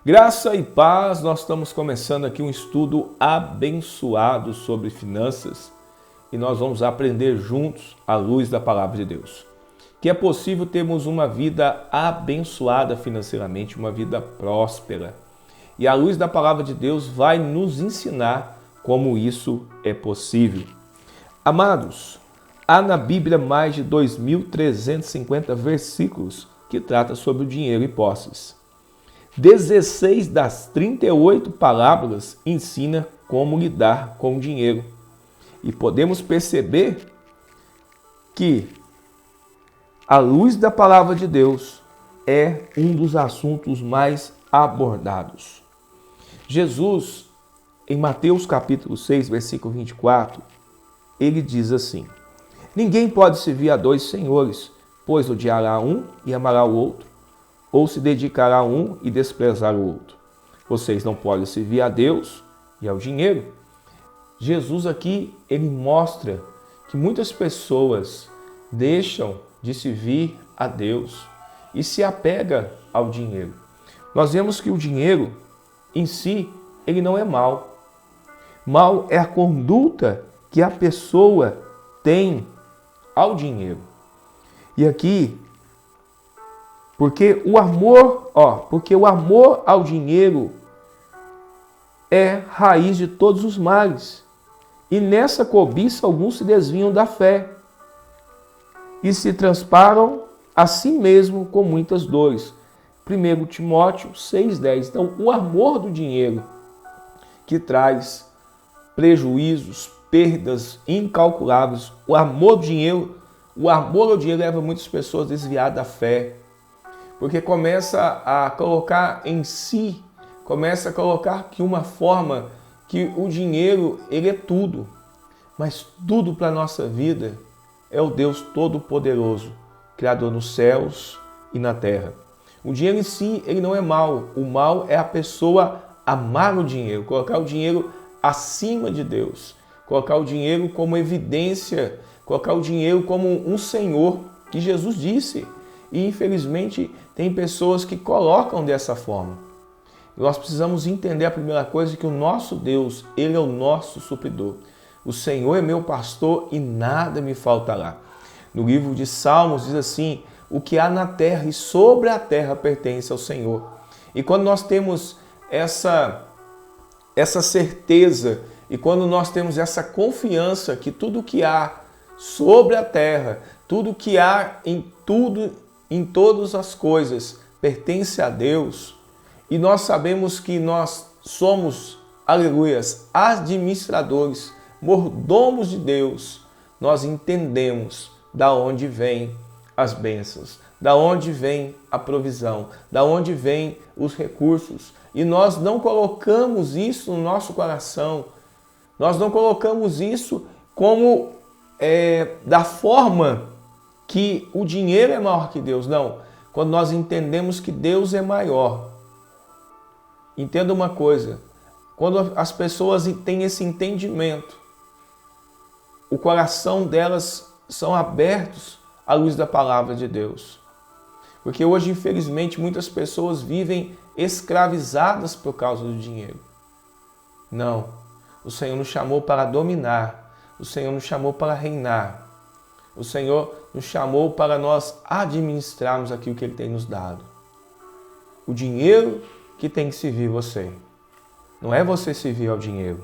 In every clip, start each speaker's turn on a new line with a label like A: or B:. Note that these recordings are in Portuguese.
A: Graça e paz, nós estamos começando aqui um estudo abençoado sobre finanças e nós vamos aprender juntos à luz da palavra de Deus. Que é possível termos uma vida abençoada financeiramente, uma vida próspera. E a luz da palavra de Deus vai nos ensinar como isso é possível. Amados, há na Bíblia mais de 2.350 versículos que tratam sobre o dinheiro e posses. 16 das 38 parábolas ensina como lidar com o dinheiro. E podemos perceber que a luz da palavra de Deus é um dos assuntos mais abordados. Jesus, em Mateus capítulo 6, versículo 24, ele diz assim: ninguém pode servir a dois senhores, pois odiará um e amará o outro, ou se dedicará a um e desprezar o outro. Vocês não podem servir a Deus e ao dinheiro. Jesus aqui, ele mostra que muitas pessoas deixam de servir a Deus e se apegam ao dinheiro. Nós vemos que o dinheiro em si, ele não é mal. Mal é a conduta que a pessoa tem ao dinheiro. E aqui, porque o amor ao dinheiro é raiz de todos os males. E nessa cobiça alguns se desviam da fé e se transparam a si mesmo com muitas dores. 1 Timóteo 6,10. Então, o amor do dinheiro que traz prejuízos, perdas incalculáveis. O amor ao dinheiro leva muitas pessoas a desviar da fé. Porque começa a colocar em si, começa a colocar que uma forma que o dinheiro, ele é tudo. Mas tudo para a nossa vida é o Deus Todo-Poderoso, Criador nos céus e na terra. O dinheiro em si, ele não é mal. O mal é a pessoa amar o dinheiro, colocar o dinheiro acima de Deus, colocar o dinheiro como evidência, colocar o dinheiro como um senhor, que Jesus disse. E infelizmente tem pessoas que colocam dessa forma. Nós precisamos entender a primeira coisa, que o nosso Deus, ele é o nosso supridor. O Senhor é meu pastor e nada me faltará. No livro de Salmos diz assim: o que há na terra e sobre a terra pertence ao Senhor. E quando nós temos essa certeza e quando nós temos essa confiança que tudo que há sobre a terra, tudo que há em todas as coisas pertence a Deus, e nós sabemos que nós somos, aleluias, administradores, mordomos de Deus, nós entendemos da onde vêm as bênçãos, da onde vem a provisão, da onde vêm os recursos, e nós não colocamos isso no nosso coração, nós não colocamos isso como da forma que o dinheiro é maior que Deus. Não, quando nós entendemos que Deus é maior. Entenda uma coisa, quando as pessoas têm esse entendimento, o coração delas são abertos à luz da palavra de Deus. Porque hoje, infelizmente, muitas pessoas vivem escravizadas por causa do dinheiro. Não, o Senhor nos chamou para dominar, o Senhor nos chamou para reinar. O Senhor nos chamou para nós administrarmos aquilo que Ele tem nos dado. O dinheiro que tem que servir você. Não é você servir ao dinheiro.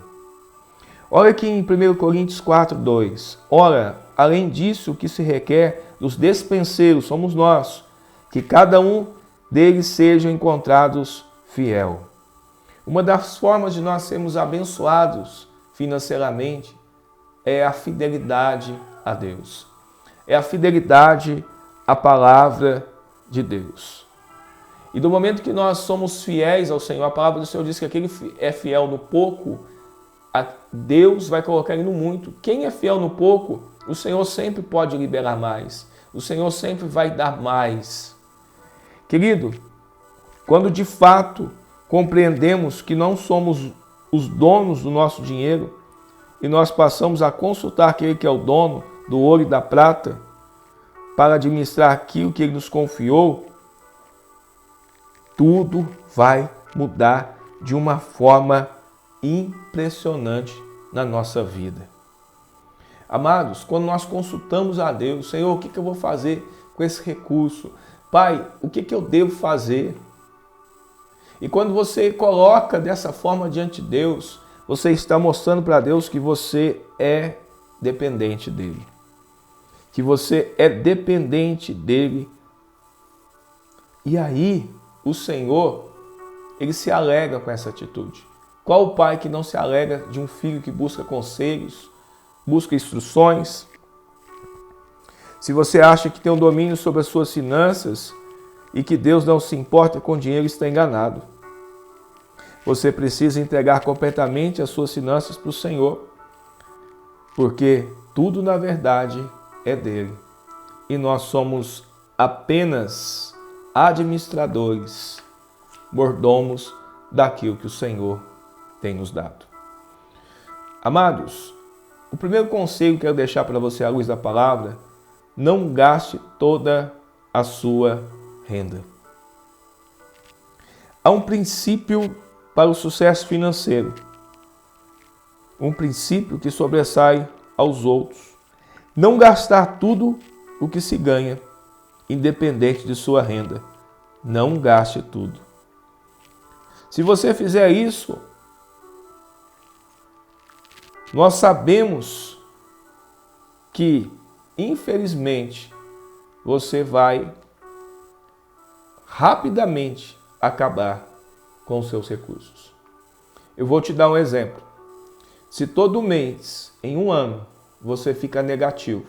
A: Olha aqui em 1 Coríntios 4:2. Ora, além disso, o que se requer dos despenseiros somos nós, que cada um deles seja encontrados fiel. Uma das formas de nós sermos abençoados financeiramente é a fidelidade a Deus. É a fidelidade à palavra de Deus. E do momento que nós somos fiéis ao Senhor, a palavra do Senhor diz que aquele é fiel no pouco, Deus vai colocar ele no muito. Quem é fiel no pouco, o Senhor sempre pode liberar mais. O Senhor sempre vai dar mais. Querido, quando de fato compreendemos que não somos os donos do nosso dinheiro e nós passamos a consultar aquele que é o dono do ouro e da prata para administrar aquilo que Ele nos confiou, tudo vai mudar de uma forma impressionante na nossa vida. Amados, quando nós consultamos a Deus, Senhor, o que eu vou fazer com esse recurso? Pai, o que eu devo fazer? E quando você coloca dessa forma diante de Deus, você está mostrando para Deus que você é dependente dele. Que você é dependente dele. E aí, o Senhor, ele se alegra com essa atitude. Qual o pai que não se alegra de um filho que busca conselhos, busca instruções? Se você acha que tem um domínio sobre as suas finanças e que Deus não se importa com dinheiro, está enganado. Você precisa entregar completamente as suas finanças para o Senhor, porque tudo, na verdade, é dele. E nós somos apenas administradores, mordomos daquilo que o Senhor tem nos dado. Amados, o primeiro conselho que eu quero deixar para você à luz da palavra: não gaste toda a sua renda. Há um princípio para o sucesso financeiro, um princípio que sobressai aos outros: não gastar tudo o que se ganha, independente de sua renda. Não gaste tudo. Se você fizer isso, nós sabemos que, infelizmente, você vai rapidamente acabar com os seus recursos. Eu vou te dar um exemplo. Se todo mês, em um ano, você fica negativo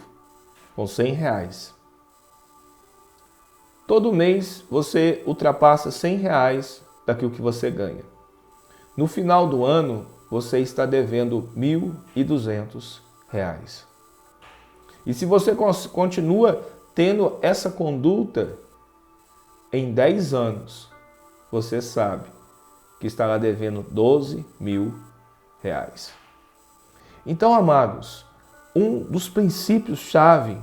A: com R$100, todo mês você ultrapassa R$100 daquilo que você ganha. No final do ano, você está devendo R$1.200. E se você continua tendo essa conduta, em 10 anos, você sabe que estará devendo R$12.000. Então, amados, um dos princípios-chave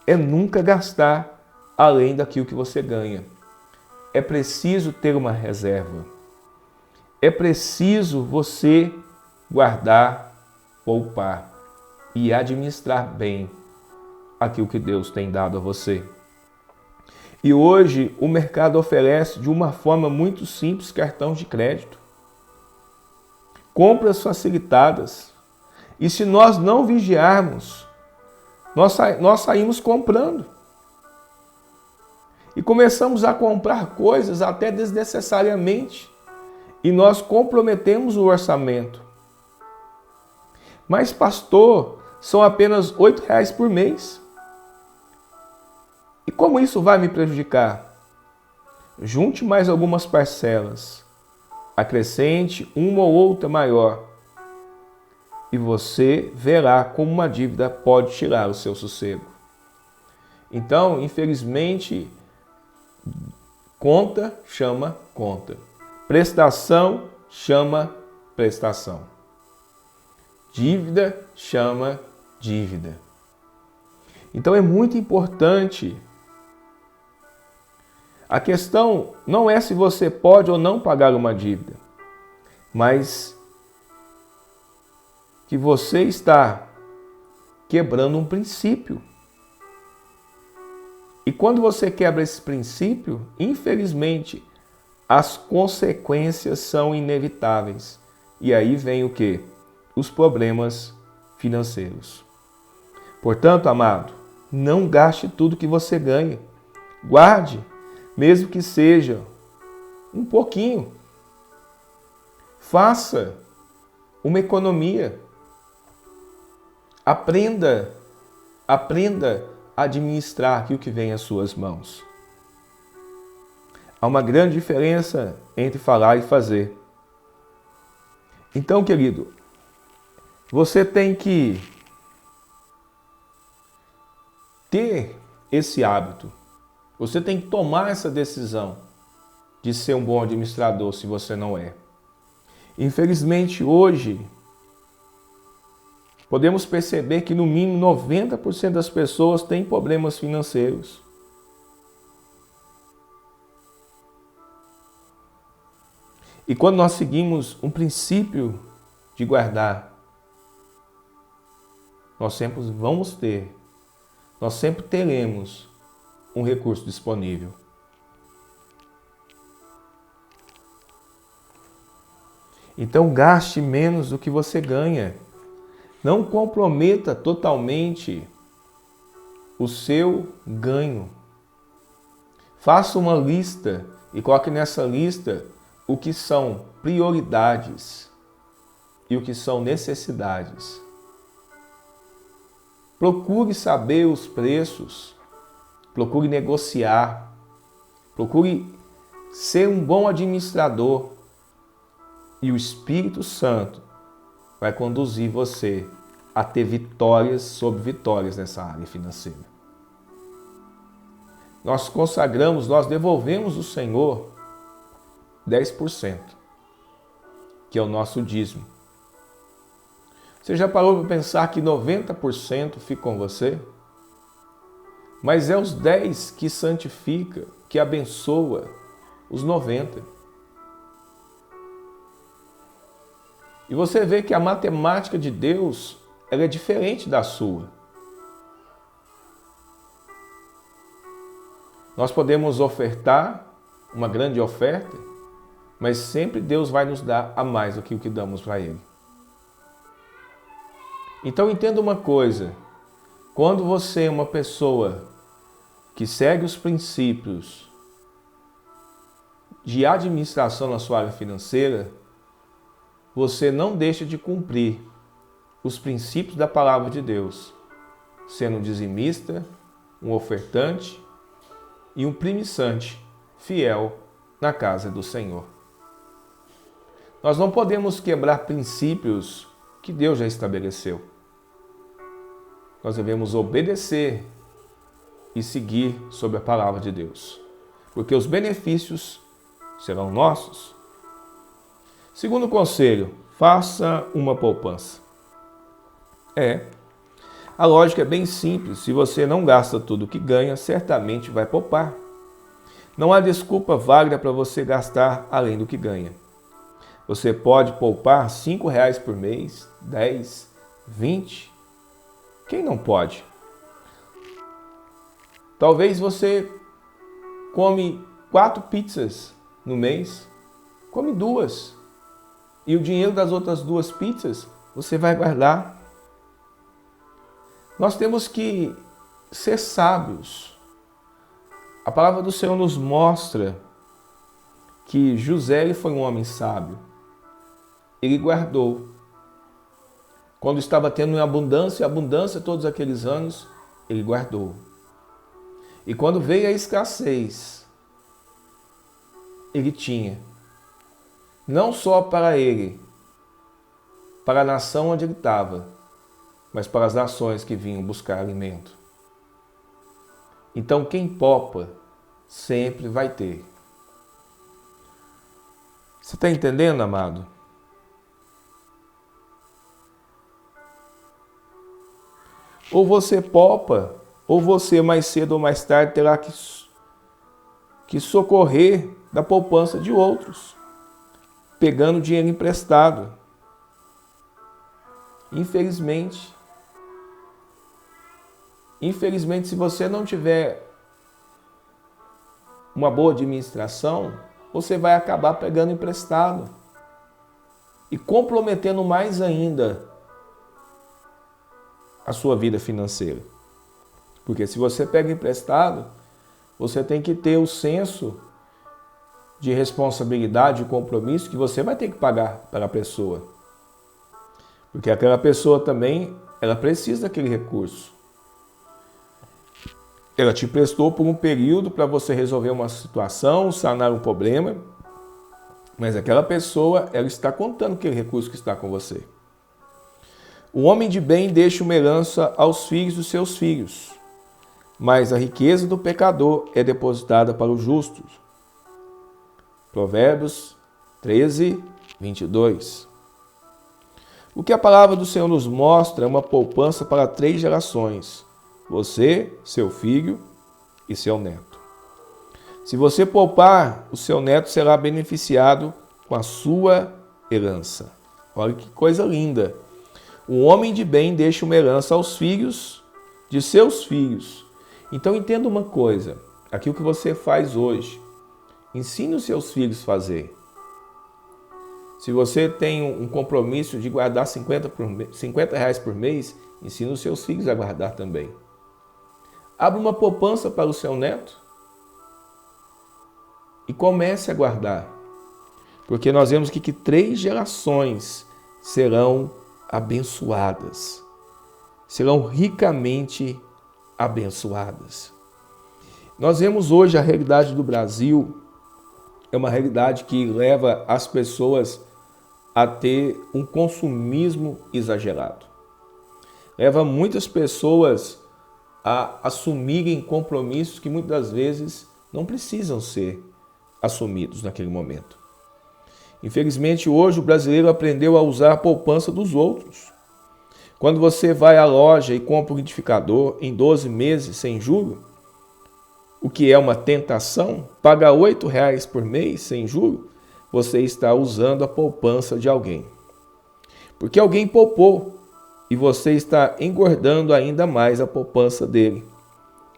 A: é nunca gastar além daquilo que você ganha. É preciso ter uma reserva. É preciso você guardar, poupar e administrar bem aquilo que Deus tem dado a você. E hoje o mercado oferece de uma forma muito simples cartão de crédito. Compras facilitadas. E se nós não vigiarmos, nós saímos comprando. E começamos a comprar coisas até desnecessariamente. E nós comprometemos o orçamento. Mas, pastor, são apenas R$8 por mês. E como isso vai me prejudicar? Junte mais algumas parcelas. Acrescente uma ou outra maior. E você verá como uma dívida pode tirar o seu sossego. Então, infelizmente, conta chama conta. Prestação chama prestação. Dívida chama dívida. Então é muito importante. A questão não é se você pode ou não pagar uma dívida, mas que você está quebrando um princípio. E quando você quebra esse princípio, infelizmente, as consequências são inevitáveis. E aí vem o quê? Os problemas financeiros. Portanto, amado, não gaste tudo que você ganha. Guarde, mesmo que seja um pouquinho. Faça uma economia. Aprenda a administrar aquilo que vem às suas mãos. Há uma grande diferença entre falar e fazer. Então, querido, você tem que ter esse hábito. Você tem que tomar essa decisão de ser um bom administrador se você não é. Infelizmente, hoje, podemos perceber que no mínimo 90% das pessoas têm problemas financeiros. E quando nós seguimos um princípio de guardar, nós sempre teremos um recurso disponível. Então gaste menos do que você ganha. Não comprometa totalmente o seu ganho. Faça uma lista e coloque nessa lista o que são prioridades e o que são necessidades. Procure saber os preços, procure negociar, procure ser um bom administrador e o Espírito Santo vai conduzir você a ter vitórias sobre vitórias nessa área financeira. Nós consagramos, nós devolvemos ao Senhor 10%, que é o nosso dízimo. Você já parou para pensar que 90% fica com você? Mas é os 10 que santifica, que abençoa os 90. E você vê que a matemática de Deus, ela é diferente da sua. Nós podemos ofertar uma grande oferta, mas sempre Deus vai nos dar a mais do que o que damos para Ele. Então entenda uma coisa, quando você é uma pessoa que segue os princípios de administração na sua área financeira, você não deixa de cumprir os princípios da palavra de Deus, sendo um dizimista, um ofertante e um primissante fiel na casa do Senhor. Nós não podemos quebrar princípios que Deus já estabeleceu. Nós devemos obedecer e seguir sobre a palavra de Deus, porque os benefícios serão nossos. Segundo conselho, faça uma poupança. A lógica é bem simples. Se você não gasta tudo que ganha, certamente vai poupar. Não há desculpa válida para você gastar além do que ganha. Você pode poupar R$ 5 por mês, 10, 20. Quem não pode? Talvez você come 4 pizzas no mês, come 2. E o dinheiro das outras 2 pizzas você vai guardar. Nós temos que ser sábios. A palavra do Senhor nos mostra que José ele foi um homem sábio. Ele guardou. Quando estava tendo abundância todos aqueles anos, ele guardou. E quando veio a escassez, ele tinha. Não só para ele, para a nação onde ele estava, mas para as nações que vinham buscar alimento. Então quem poupa sempre vai ter. Você está entendendo, amado? Ou você poupa, ou você mais cedo ou mais tarde terá que socorrer da poupança de outros, pegando dinheiro emprestado. Infelizmente, se você não tiver uma boa administração, você vai acabar pegando emprestado e comprometendo mais ainda a sua vida financeira. Porque se você pega emprestado, você tem que ter o senso de responsabilidade e compromisso que você vai ter que pagar para a pessoa. Porque aquela pessoa também, ela precisa daquele recurso. Ela te prestou por um período para você resolver uma situação, sanar um problema, mas aquela pessoa, ela está contando aquele recurso que está com você. O homem de bem deixa uma herança aos filhos dos seus filhos, mas a riqueza do pecador é depositada para os justos. Provérbios 13, 22. O que a palavra do Senhor nos mostra é uma poupança para 3 gerações. Você, seu filho e seu neto. Se você poupar, o seu neto será beneficiado com a sua herança. Olha que coisa linda. O homem de bem deixa uma herança aos filhos de seus filhos. Então entenda uma coisa, aquilo que você faz hoje, ensine os seus filhos a fazer. Se você tem um compromisso de guardar 50 reais por mês, ensine os seus filhos a guardar também. Abra uma poupança para o seu neto e comece a guardar. Porque nós vemos que 3 gerações serão abençoadas, serão ricamente abençoadas. Nós vemos hoje a realidade do Brasil, é uma realidade que leva as pessoas a ter um consumismo exagerado. Leva muitas pessoas a assumirem compromissos que muitas vezes não precisam ser assumidos naquele momento. Infelizmente, hoje o brasileiro aprendeu a usar a poupança dos outros. Quando você vai à loja e compra um liquidificador em 12 meses sem juros, o que é uma tentação, paga R$ 8,00 por mês sem juros, você está usando a poupança de alguém. Porque alguém poupou e você está engordando ainda mais a poupança dele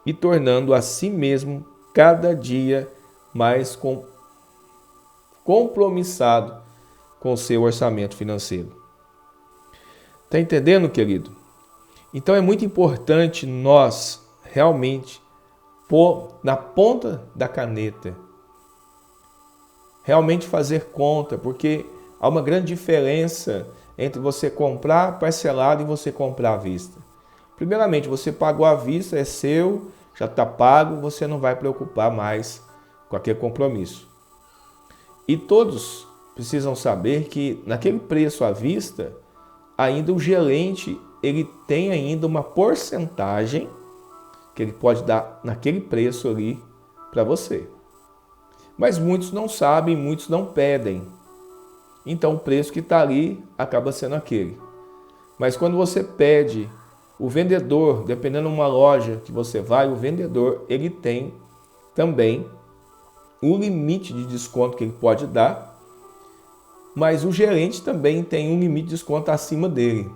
A: e tornando a si mesmo cada dia mais compromissado com o seu orçamento financeiro. Está entendendo, querido? Então é muito importante nós realmente pôr na ponta da caneta, realmente fazer conta, porque há uma grande diferença entre você comprar parcelado e você comprar à vista. Primeiramente, você pagou à vista, é seu, já está pago, você não vai preocupar mais com aquele compromisso. E todos precisam saber que naquele preço à vista, ainda o gerente ele tem ainda uma porcentagem que ele pode dar naquele preço ali para você. Mas muitos não sabem, muitos não pedem. Então o preço que está ali acaba sendo aquele. Mas quando você pede, o vendedor, dependendo de uma loja que você vai, o vendedor ele tem também um limite de desconto que ele pode dar, mas o gerente também tem um limite de desconto acima dele.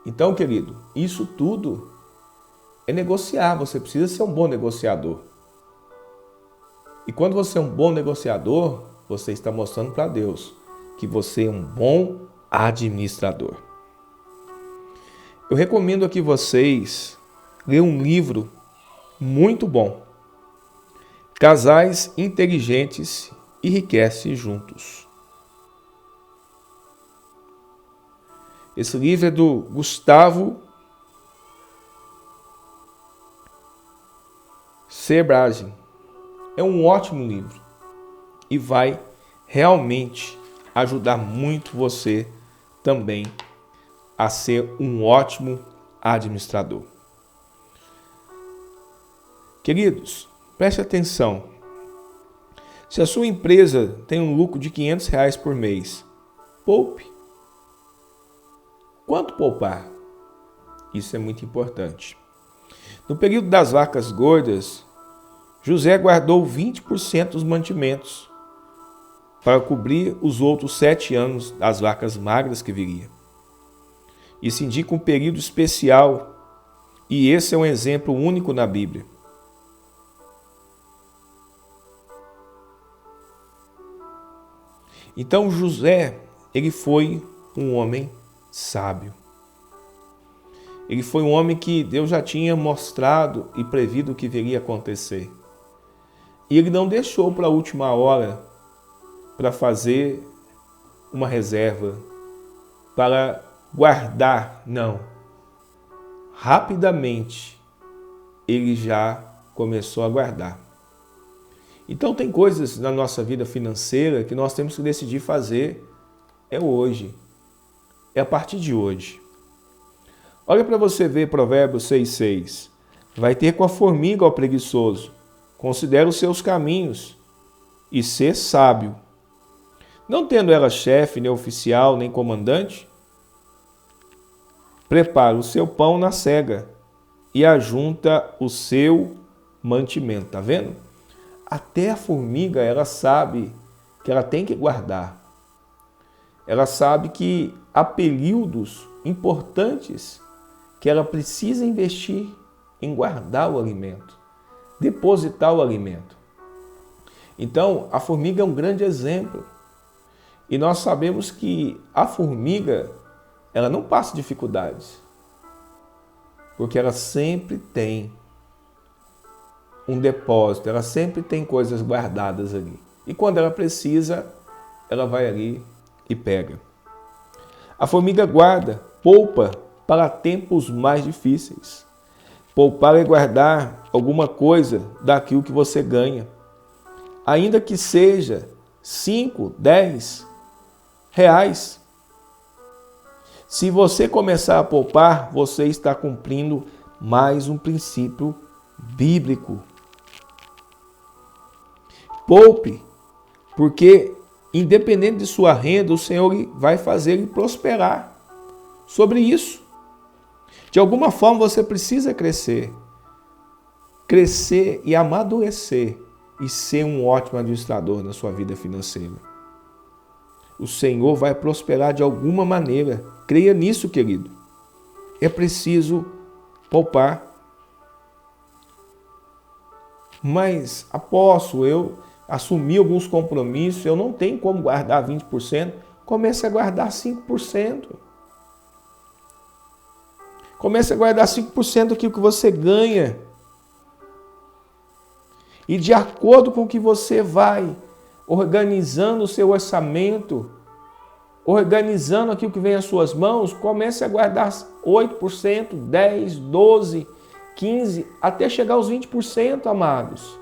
A: Então, querido, isso tudo é negociar, você precisa ser um bom negociador. E quando você é um bom negociador, você está mostrando para Deus que você é um bom administrador. Eu recomendo a que vocês leiam um livro muito bom. Casais inteligentes enriquecem juntos. Esse livro é do Gustavo Cerbasi. É um ótimo livro e vai realmente ajudar muito você também a ser um ótimo administrador. Queridos, preste atenção. Se a sua empresa tem um lucro de R$500 por mês, poupe. Quanto poupar? Isso é muito importante. No período das vacas gordas, José guardou 20% dos mantimentos para cobrir os outros 7 anos das vacas magras que viria. Isso indica um período especial e esse é um exemplo único na Bíblia. Então José, ele foi um homem sábio. Ele foi um homem que Deus já tinha mostrado e prevido o que viria a acontecer. E ele não deixou para a última hora para fazer uma reserva, para guardar, não. Rapidamente ele já começou a guardar. Então tem coisas na nossa vida financeira que nós temos que decidir fazer hoje. É a partir de hoje. Olha para você ver Provérbios 6,6. Vai ter com a formiga ao preguiçoso. Considera os seus caminhos e ser sábio. Não tendo ela chefe, nem oficial, nem comandante, prepara o seu pão na cega e ajunta o seu mantimento. Tá vendo? Até a formiga, ela sabe que ela tem que guardar. Ela sabe que há períodos importantes que ela precisa investir em guardar o alimento, depositar o alimento. Então, a formiga é um grande exemplo. E nós sabemos que a formiga, ela não passa dificuldades, porque ela sempre tem um depósito, ela sempre tem coisas guardadas ali. E quando ela precisa, ela vai ali e pega. A formiga guarda, poupa para tempos mais difíceis. Poupar é guardar alguma coisa daquilo que você ganha. Ainda que seja 5, 10 reais. Se você começar a poupar, você está cumprindo mais um princípio bíblico. Poupe, porque independente de sua renda, o Senhor vai fazer ele prosperar. Sobre isso, de alguma forma você precisa crescer e amadurecer e ser um ótimo administrador na sua vida financeira. O Senhor vai prosperar de alguma maneira. Creia nisso, querido. É preciso poupar. Mas, apóstolo, eu assumi alguns compromissos, eu não tenho como guardar 20%. Comece a guardar 5%. Comece a guardar 5% daquilo que você ganha. E de acordo com o que você vai organizando o seu orçamento, organizando aquilo que vem às suas mãos, comece a guardar 8%, 10%, 12%, 15%, até chegar aos 20%, amados.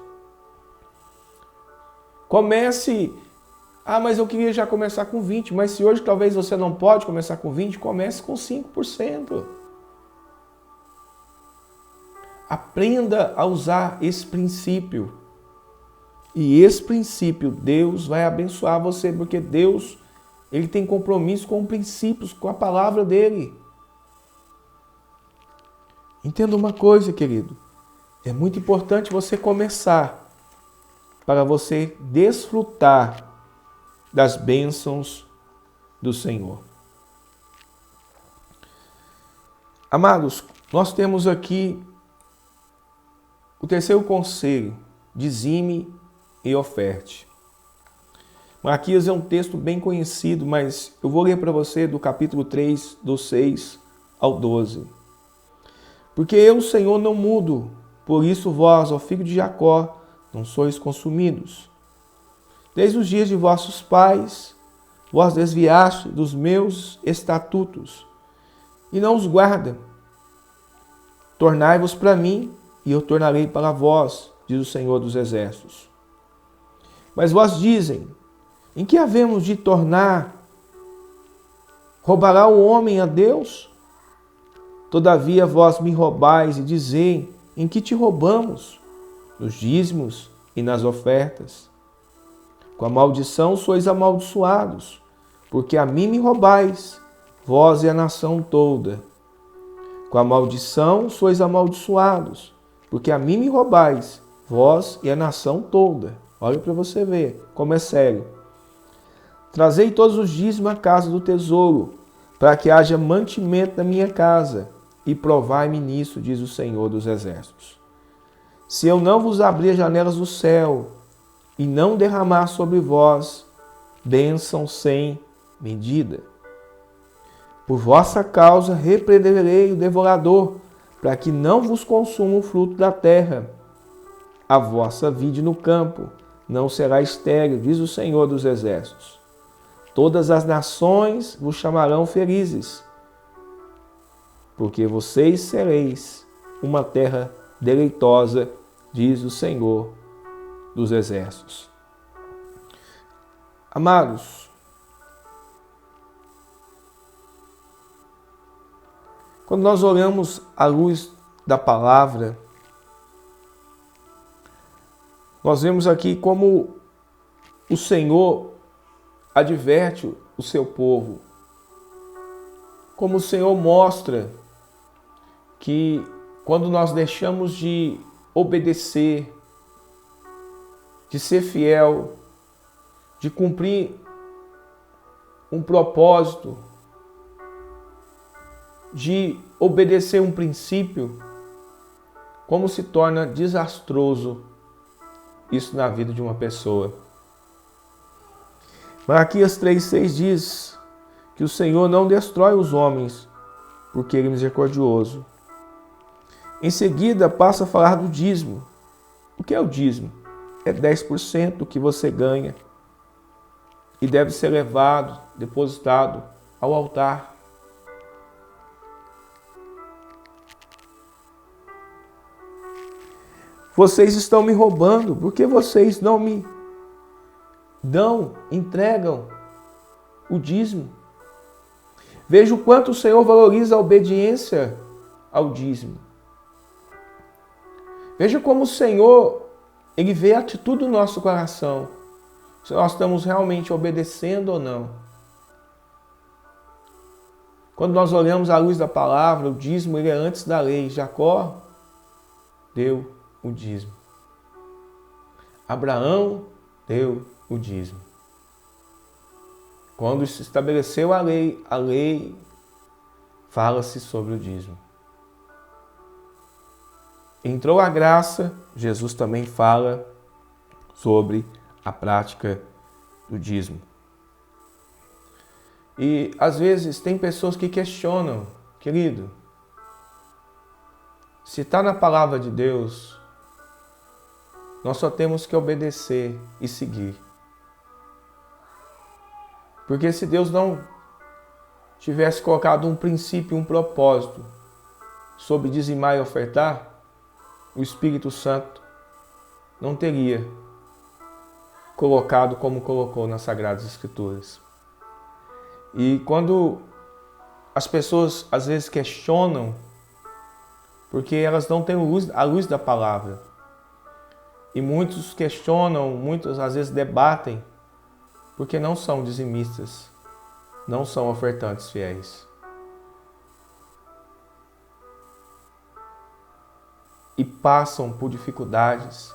A: Comece, mas eu queria já começar com 20%, mas se hoje talvez você não pode começar com 20%, comece com 5%. Aprenda a usar esse princípio. E esse princípio, Deus vai abençoar você, porque Deus, Ele tem compromisso com princípios, com a palavra dEle. Entenda uma coisa, querido. É muito importante você começar para você desfrutar das bênçãos do Senhor. Amados, nós temos aqui o terceiro conselho: dizime e oferte. Malaquias é um texto bem conhecido, mas eu vou ler para você do capítulo 3, do 6 ao 12. Porque eu, Senhor, não mudo, por isso vós, ó filho de Jacó, não sois consumidos. Desde os dias de vossos pais, vós desviaste dos meus estatutos, e não os guarda. Tornai-vos para mim, e eu tornarei para vós, diz o Senhor dos Exércitos. Mas vós dizem, em que havemos de tornar? Roubará o homem a Deus? Todavia vós me roubais e dizei, em que te roubamos? Nos dízimos e nas ofertas. Com a maldição sois amaldiçoados, porque a mim me roubais, vós e a nação toda. Com a maldição sois amaldiçoados, porque a mim me roubais, vós e a nação toda. Olha para você ver como é sério. Trazei todos os dízimos à casa do tesouro, para que haja mantimento na minha casa, e provai-me nisso, diz o Senhor dos Exércitos. Se eu não vos abrir as janelas do céu, e não derramar sobre vós bênção sem medida. Por vossa causa repreenderei o devorador, para que não vos consuma o fruto da terra. A vossa vide no campo não será estéril, diz o Senhor dos Exércitos. Todas as nações vos chamarão felizes, porque vocês sereis uma terra deleitosa, diz o Senhor dos Exércitos. Amados, quando nós olhamos à luz da palavra, nós vemos aqui como o Senhor adverte o seu povo, como o Senhor mostra que quando nós deixamos de obedecer, de ser fiel, de cumprir um propósito, de obedecer um princípio, como se torna desastroso isso na vida de uma pessoa. Malaquias 3,6 diz que o Senhor não destrói os homens porque Ele é misericordioso. Em seguida, passa a falar do dízimo. O que é o dízimo? É 10% do que você ganha e deve ser levado, depositado ao altar. Vocês estão me roubando, porque vocês não me entregam o dízimo. Veja o quanto o Senhor valoriza a obediência ao dízimo. Veja como o Senhor, Ele vê a atitude do nosso coração, se nós estamos realmente obedecendo ou não. Quando nós olhamos à luz da palavra, o dízimo ele é antes da lei. Jacó deu o dízimo. Abraão deu o dízimo. Quando se estabeleceu a lei fala-se sobre o dízimo. Entrou a graça, Jesus também fala sobre a prática do dízimo. E às vezes tem pessoas que questionam, querido, se está na palavra de Deus, nós só temos que obedecer e seguir. Porque se Deus não tivesse colocado um princípio, um propósito sobre dizimar e ofertar, o Espírito Santo não teria colocado como colocou nas Sagradas Escrituras. E quando as pessoas às vezes questionam, porque elas não têm a luz da palavra, e muitos questionam, muitos às vezes debatem, porque não são dizimistas, não são ofertantes fiéis. E passam por dificuldades,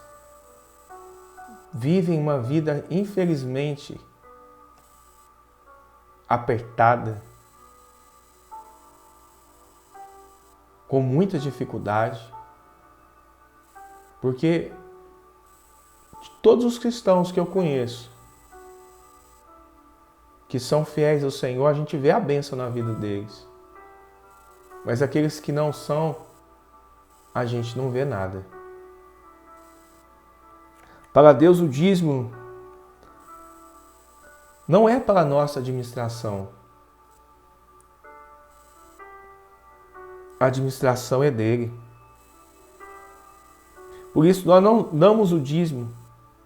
A: vivem uma vida, infelizmente, apertada, com muita dificuldade, porque de todos os cristãos que eu conheço, que são fiéis ao Senhor, a gente vê a bênção na vida deles. Mas aqueles que não são, a gente não vê nada. Para Deus, o dízimo não é para a nossa administração. A administração é dele. Por isso, nós não damos o dízimo,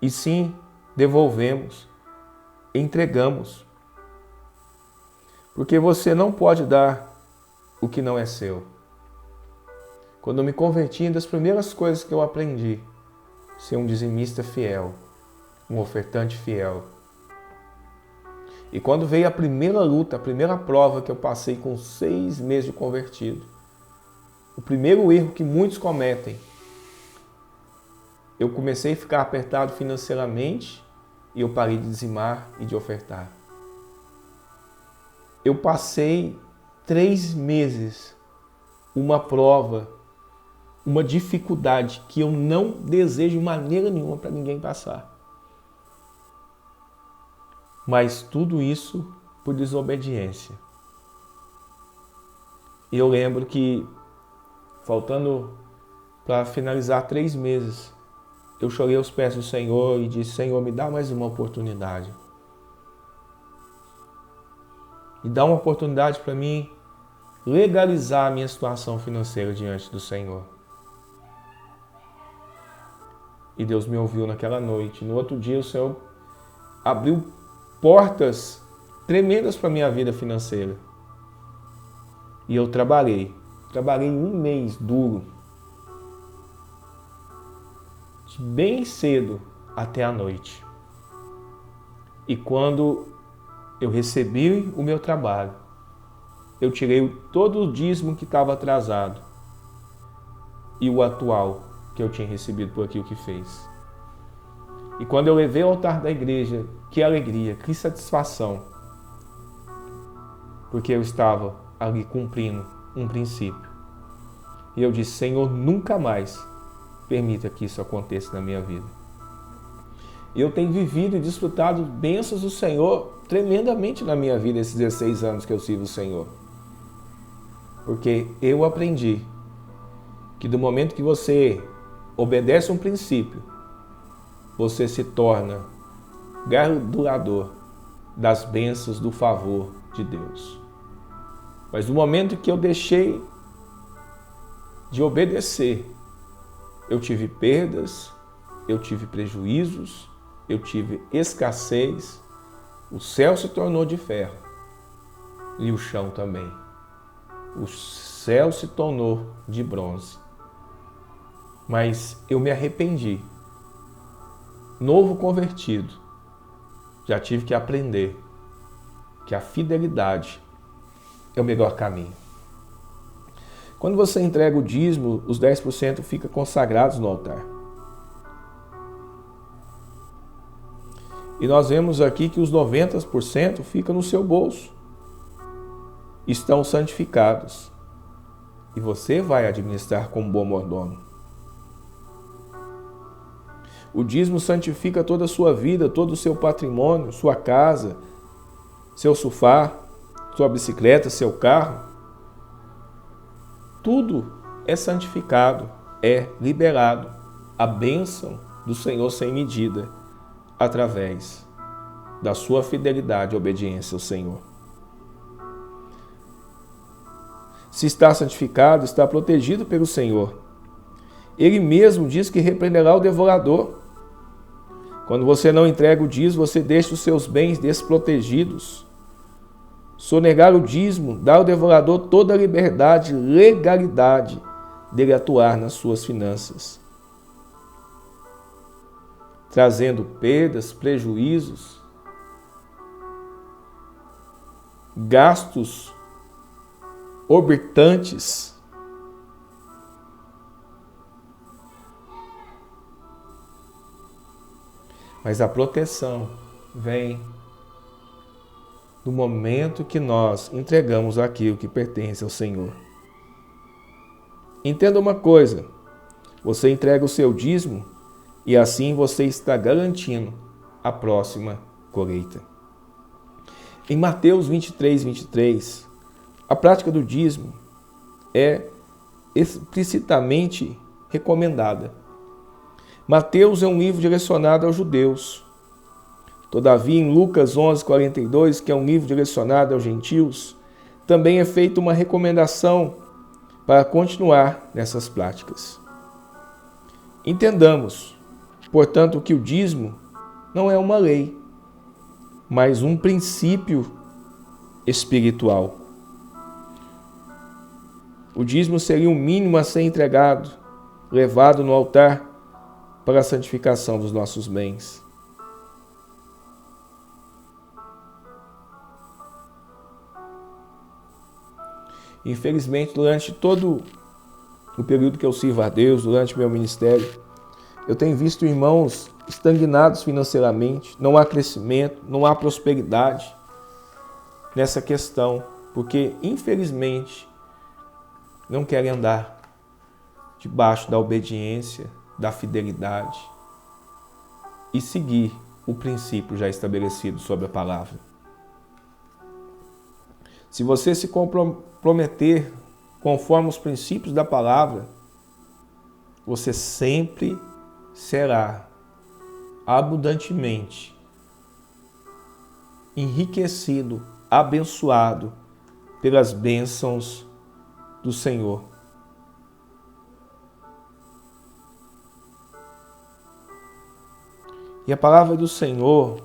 A: e sim devolvemos, entregamos. Porque você não pode dar o que não é seu. Quando eu me converti, uma das primeiras coisas que eu aprendi, ser um dizimista fiel, um ofertante fiel. E quando veio a primeira luta, a primeira prova que eu passei com 6 meses de convertido, o primeiro erro que muitos cometem, eu comecei a ficar apertado financeiramente e eu parei de dizimar e de ofertar. Eu passei 3 meses, uma prova, uma dificuldade que eu não desejo de maneira nenhuma para ninguém passar. Mas tudo isso por desobediência. E eu lembro que, faltando para finalizar 3 meses, eu chorei aos pés do Senhor e disse: Senhor, me dá mais uma oportunidade. Me dá uma oportunidade para mim legalizar a minha situação financeira diante do Senhor. E Deus me ouviu naquela noite. No outro dia, o Senhor abriu portas tremendas para a minha vida financeira. E eu trabalhei 1 mês duro, de bem cedo até a noite. E quando eu recebi o meu trabalho, eu tirei todo o dízimo que estava atrasado e o atual que eu tinha recebido por aquilo que fez. E quando eu levei ao altar da igreja, que alegria, que satisfação. Porque eu estava ali cumprindo um princípio. E eu disse, Senhor, nunca mais permita que isso aconteça na minha vida. E eu tenho vivido e desfrutado bênçãos do Senhor tremendamente na minha vida, esses 16 anos que eu sirvo o Senhor. Porque eu aprendi que do momento que você obedece um princípio, você se torna galardoador das bênçãos do favor de Deus. Mas no momento que eu deixei de obedecer, eu tive perdas, eu tive prejuízos, eu tive escassez, o céu se tornou de ferro e o chão também. O céu se tornou de bronze. Mas eu me arrependi. Novo convertido, já tive que aprender que a fidelidade é o melhor caminho. Quando você entrega o dízimo, os 10% ficam consagrados no altar. E nós vemos aqui que os 90% ficam no seu bolso. Estão santificados. E você vai administrar como bom mordomo. O dízimo santifica toda a sua vida, todo o seu patrimônio, sua casa, seu sofá, sua bicicleta, seu carro. Tudo é santificado, é liberado. A bênção do Senhor sem medida, através da sua fidelidade e obediência ao Senhor. Se está santificado, está protegido pelo Senhor. Ele mesmo diz que repreenderá o devorador. Quando você não entrega o dízimo, você deixa os seus bens desprotegidos. Sonegar o dízimo dá ao devorador toda a liberdade, legalidade dele atuar nas suas finanças, trazendo perdas, prejuízos, gastos orbitantes. Mas a proteção vem no momento que nós entregamos aquilo que pertence ao Senhor. Entenda uma coisa, você entrega o seu dízimo e assim você está garantindo a próxima colheita. Em Mateus 23, a prática do dízimo é explicitamente recomendada. Mateus é um livro direcionado aos judeus. Todavia, em Lucas 11:42, que é um livro direcionado aos gentios, também é feita uma recomendação para continuar nessas práticas. Entendamos, portanto, que o dízimo não é uma lei, mas um princípio espiritual. O dízimo seria o mínimo a ser entregado, levado no altar para a santificação dos nossos bens. Infelizmente, durante todo o período que eu sirvo a Deus, durante meu ministério, eu tenho visto irmãos estagnados financeiramente, não há crescimento, não há prosperidade nessa questão, porque, infelizmente, não querem andar debaixo da obediência, da fidelidade e seguir o princípio já estabelecido sobre a palavra. Se você se comprometer conforme os princípios da palavra, você sempre será abundantemente enriquecido, abençoado pelas bênçãos do Senhor. E a palavra do Senhor,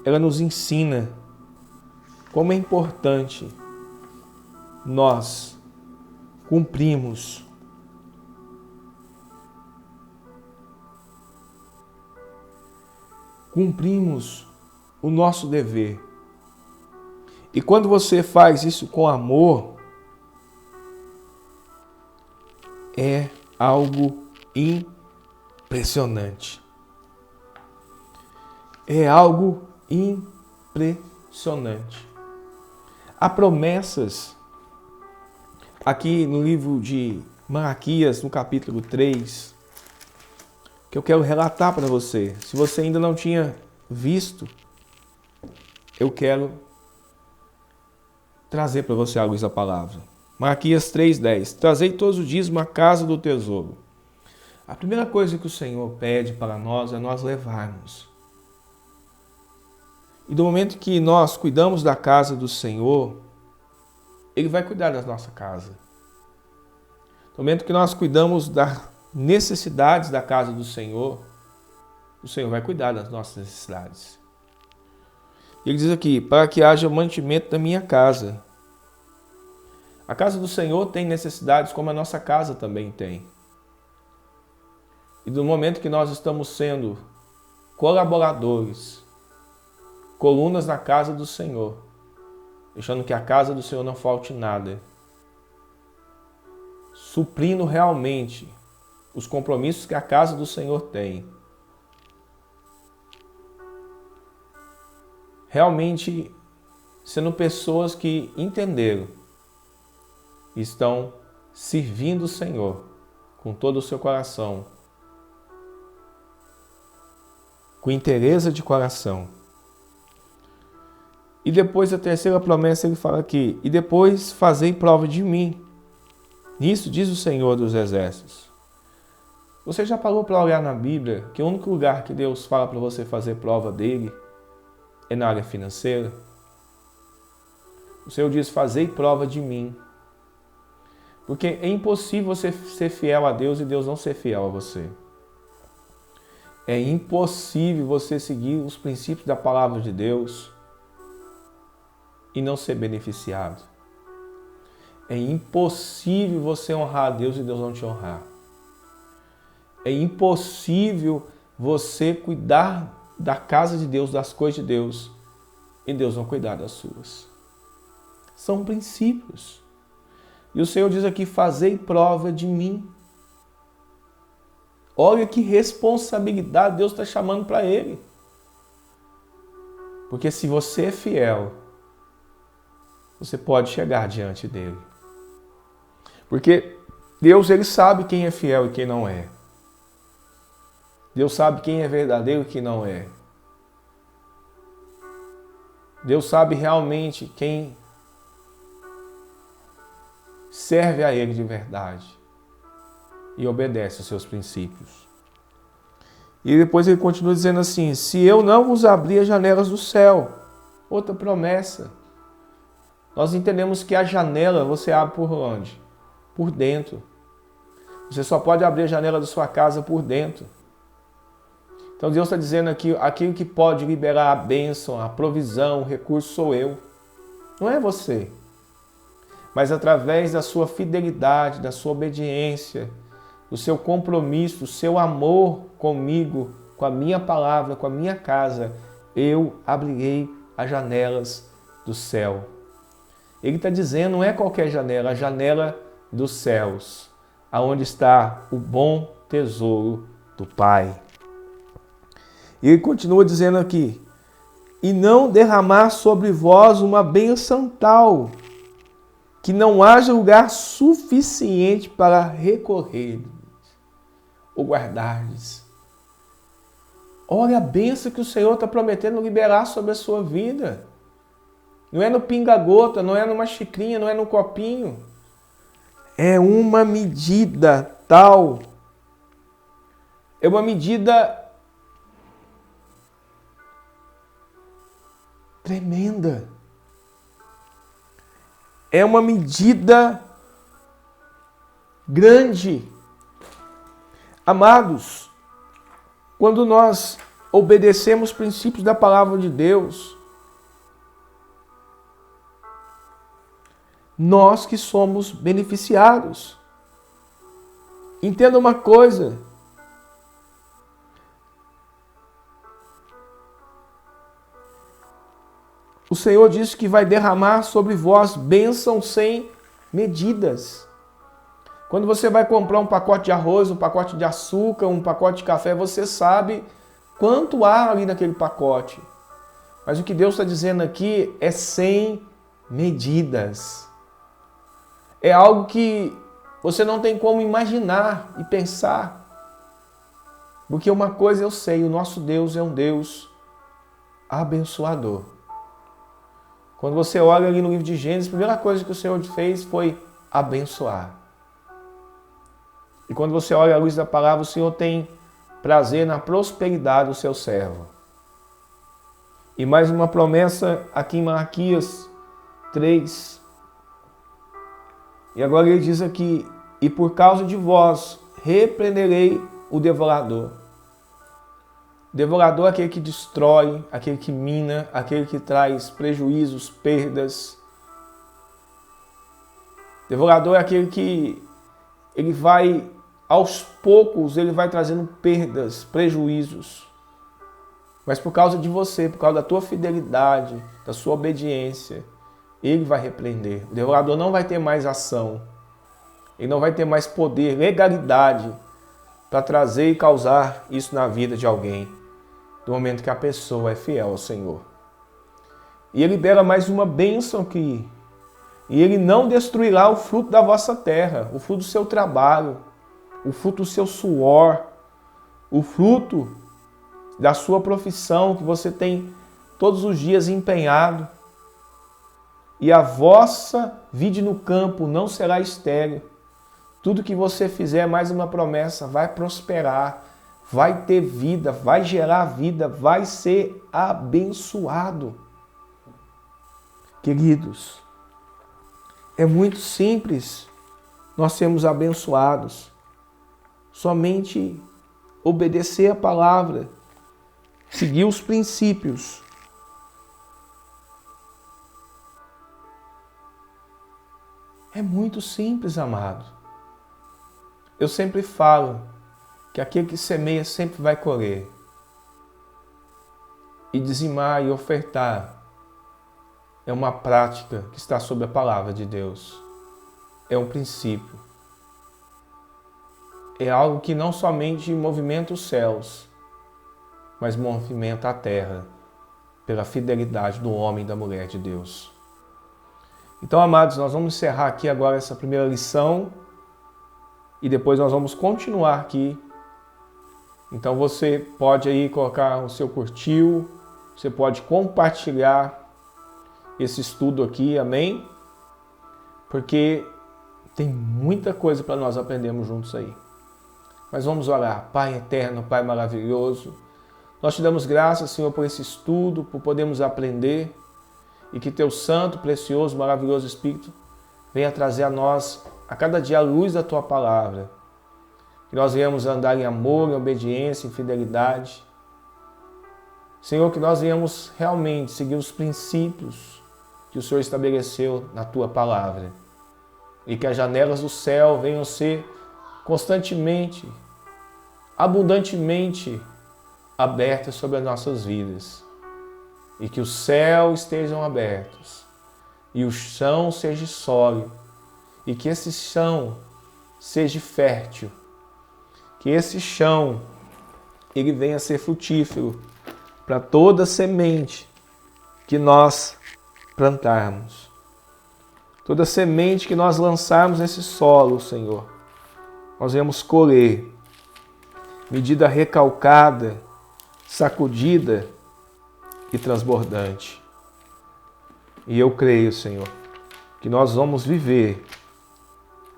A: ela nos ensina como é importante nós cumprirmos o nosso dever. E quando você faz isso com amor, é algo impressionante. É algo impressionante. Há promessas aqui no livro de Malaquias, no capítulo 3, que eu quero relatar para você. Se você ainda não tinha visto, eu quero trazer para você à luz a palavra. Malaquias 3:10. Trazei todos os dias uma casa do tesouro. A primeira coisa que o Senhor pede para nós é nós levarmos. E do momento que nós cuidamos da casa do Senhor, Ele vai cuidar da nossa casa. No momento que nós cuidamos das necessidades da casa do Senhor, o Senhor vai cuidar das nossas necessidades. Ele diz aqui, para que haja mantimento da minha casa. A casa do Senhor tem necessidades como a nossa casa também tem. E do momento que nós estamos sendo colaboradores, colunas na casa do Senhor, deixando que a casa do Senhor não falte nada, suprindo realmente os compromissos que a casa do Senhor tem, realmente sendo pessoas que entenderam e estão servindo o Senhor com todo o seu coração, com interesse de coração. E depois a terceira promessa ele fala aqui, e depois fazei prova de mim. Nisso diz o Senhor dos Exércitos. Você já parou para olhar na Bíblia que o único lugar que Deus fala para você fazer prova dele é na área financeira? O Senhor diz, fazei prova de mim. Porque é impossível você ser fiel a Deus e Deus não ser fiel a você. É impossível você seguir os princípios da palavra de Deus e não ser beneficiado. É impossível você honrar a Deus e Deus não te honrar. É impossível você cuidar da casa de Deus, das coisas de Deus, e Deus não cuidar das suas. São princípios. E o Senhor diz aqui, fazei prova de mim. Olha que responsabilidade Deus está chamando para ele. Porque se você é fiel, você pode chegar diante dele. Porque Deus, ele sabe quem é fiel e quem não é. Deus sabe quem é verdadeiro e quem não é. Deus sabe realmente quem serve a ele de verdade e obedece os seus princípios. E depois ele continua dizendo assim, se eu não vos abrir as janelas do céu, outra promessa. Nós entendemos que a janela você abre por onde? Por dentro. Você só pode abrir a janela da sua casa por dentro. Então Deus está dizendo aqui, aquilo que pode liberar a bênção, a provisão, o recurso sou eu. Não é você. Mas através da sua fidelidade, da sua obediência, do seu compromisso, do seu amor comigo, com a minha palavra, com a minha casa, eu abrirei as janelas do céu. Ele está dizendo, não é qualquer janela, a janela dos céus, aonde está o bom tesouro do Pai. E ele continua dizendo aqui, e não derramar sobre vós uma bênção tal, que não haja lugar suficiente para recorrer ou guardardes. Olha a bênção que o Senhor está prometendo liberar sobre a sua vida. Não é no pinga-gota, não é numa xicrinha, não é no copinho. É uma medida tal. É uma medida tremenda. É uma medida grande. Amados, quando nós obedecemos os princípios da palavra de Deus, nós que somos beneficiados. Entenda uma coisa. O Senhor disse que vai derramar sobre vós bênção sem medidas. Quando você vai comprar um pacote de arroz, um pacote de açúcar, um pacote de café, você sabe quanto há ali naquele pacote. Mas o que Deus está dizendo aqui é sem medidas. É algo que você não tem como imaginar e pensar. Porque uma coisa eu sei, o nosso Deus é um Deus abençoador. Quando você olha ali no livro de Gênesis, a primeira coisa que o Senhor fez foi abençoar. E quando você olha à luz da palavra, o Senhor tem prazer na prosperidade do seu servo. E mais uma promessa aqui em Malaquias 3. E agora ele diz aqui, e por causa de vós repreenderei o devorador. Devorador é aquele que destrói, aquele que mina, aquele que traz prejuízos, perdas. Devorador é aquele que ele vai, aos poucos, ele vai trazendo perdas, prejuízos. Mas por causa de você, por causa da tua fidelidade, da sua obediência, ele vai repreender. O devorador não vai ter mais ação. Ele não vai ter mais poder, legalidade para trazer e causar isso na vida de alguém, do momento que a pessoa é fiel ao Senhor. E ele libera mais uma bênção aqui. E ele não destruirá o fruto da vossa terra, o fruto do seu trabalho, o fruto do seu suor, o fruto da sua profissão que você tem todos os dias empenhado. E a vossa vide no campo não será estéril. Tudo que você fizer, mais uma promessa, vai prosperar, vai ter vida, vai gerar vida, vai ser abençoado. Queridos, é muito simples nós sermos abençoados. Somente obedecer a palavra, seguir os princípios. É muito simples, amado. Eu sempre falo que aquele que semeia sempre vai colher. E dizimar e ofertar é uma prática que está sob a palavra de Deus. É um princípio. É algo que não somente movimenta os céus, mas movimenta a terra pela fidelidade do homem e da mulher de Deus. Então, amados, nós vamos encerrar aqui agora essa primeira lição e depois nós vamos continuar aqui. Então você pode aí colocar o seu curtiu, você pode compartilhar esse estudo aqui, amém? Porque tem muita coisa para nós aprendermos juntos aí. Mas vamos orar. Pai eterno, Pai maravilhoso, nós te damos graças, Senhor, por esse estudo, por podermos aprender e que teu santo, precioso, maravilhoso Espírito venha trazer a nós a cada dia a luz da tua palavra. Que nós venhamos andar em amor, em obediência, em fidelidade. Senhor, que nós venhamos realmente seguir os princípios que o Senhor estabeleceu na tua palavra. E que as janelas do céu venham ser constantemente, abundantemente abertas sobre as nossas vidas. E que os céus estejam abertos e o chão seja sólido. E que esse chão seja fértil. Que esse chão ele venha a ser frutífero para toda semente que nós plantarmos. Toda semente que nós lançarmos nesse solo, Senhor, nós vamos colher. Medida recalcada, sacudida e transbordante. E eu creio, Senhor, que nós vamos viver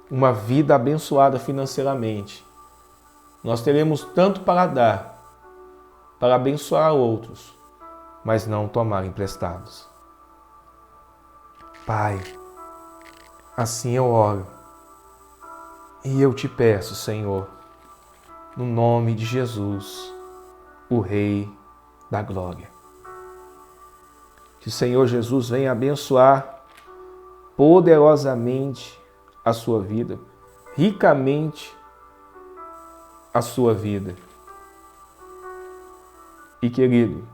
A: uma vida abençoada financeiramente. Nós teremos tanto para dar, para abençoar outros, mas não tomar emprestados. Pai, assim eu oro e eu te peço, Senhor, no nome de Jesus, o Rei da Glória. Que o Senhor Jesus venha abençoar poderosamente a sua vida, ricamente a sua vida. E querido,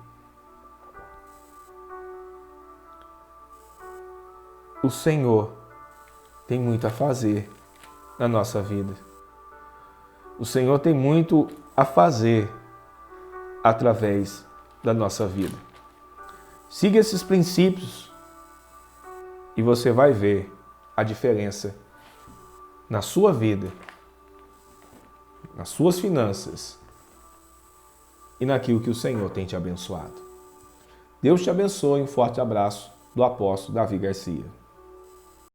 A: o Senhor tem muito a fazer na nossa vida. O Senhor tem muito a fazer através da nossa vida. Siga esses princípios e você vai ver a diferença na sua vida, nas suas finanças e naquilo que o Senhor tem te abençoado. Deus te abençoe. Um forte abraço do apóstolo Davi Garcia.